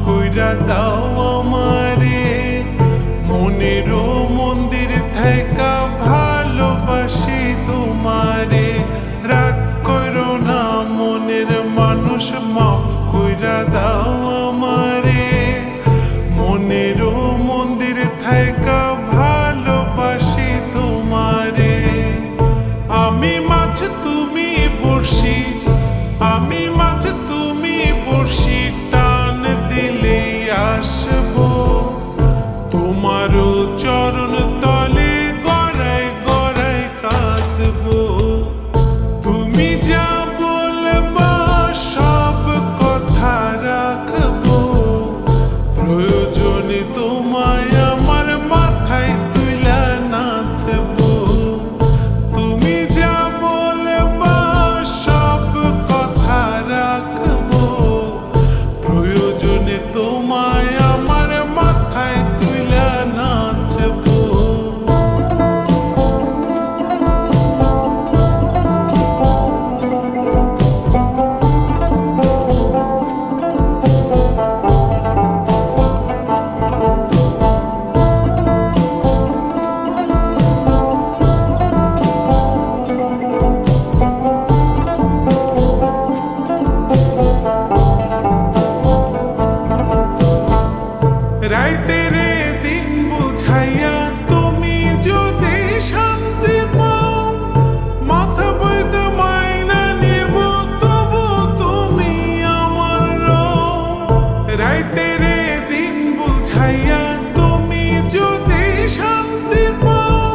কইরা দাও আমারে, মনেরও মন্দির থাইকা ভালোবাসি তোমারে। রাগ করো না মনের মানুষ, মাফ কইরা দাও আমারে, মনেরও মন্দির থাইকা ভালোবাসি তোমারে। আমি মাছ তুমি বড়শি, আমি মাছ তুমি বড়শি, টান দিলেই আসবো তোমারও চরণ তলে, গড়ায় গড়ায় কাঁদবো। তুমি যা বলবা সব কথা রাখবো, প্রয়োজনে তোমায় আমার মাথায় তুইলা নাচবো। তুমি যা বলবা সব কথা রাখবো, প্রয়োজনে তোমায় আমার মাথায় তুইলা নাচবো। রাইতের দিন বুঝাইয়া তুমি যদি শান্তি পাও, মাথা বইতে মাইনা নিব তবু তুমি আমার রও। রাইতের দিন বুঝাইয়া তুমি যদি শান্তি পাও,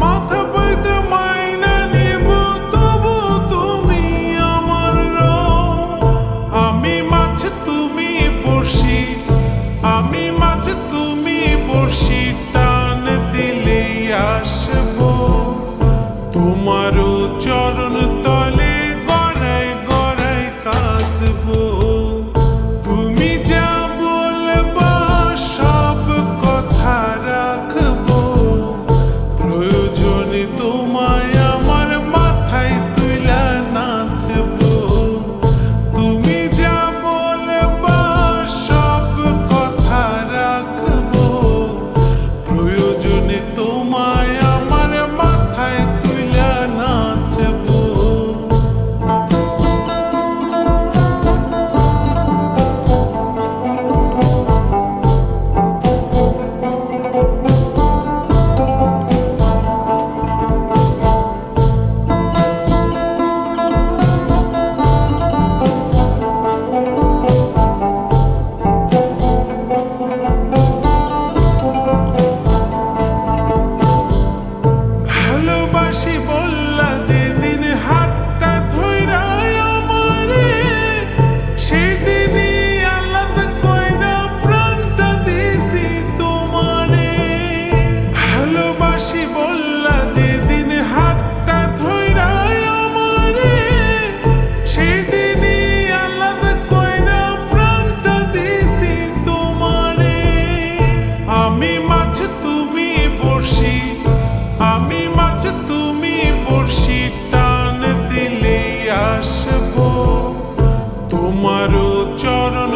মাথা বইতে মাইনা নিব তবু তুমি আমার রও। আমি মাছ তুমি বড়শি, আমি মাছ তুমি বড়শি, টান দিলেই আসবো তোমারও চরণ তলে, গড়ায় গড়ায় কাঁদবো। তুমি যা বলবা সব কথা রাখবো, প্রয়োজনে তোমায় আমার মাথায় তুইলা নাচবো। তুমি যা বলবা সব কথা রাখবো, প্রয়োজনে তোমায় আমার মাথায় তুইলা নাচবো। ভালোবাসি বললা যেদিন হাতটা ধইরা আমারে, সেদিনই আলাদা কইরা প্রাণটা দিছি তোমারে। ভালোবাসি বললা যেদিন হাতটা ধইরা আমারে, সেদিনই আলাদা কইরা প্রাণটা দিছি তোমারে। আমি মাছ তুমি বড়শি, আমি মাছ তুমি বড়শি, টান দিলেই আসবো তোমারও চরণ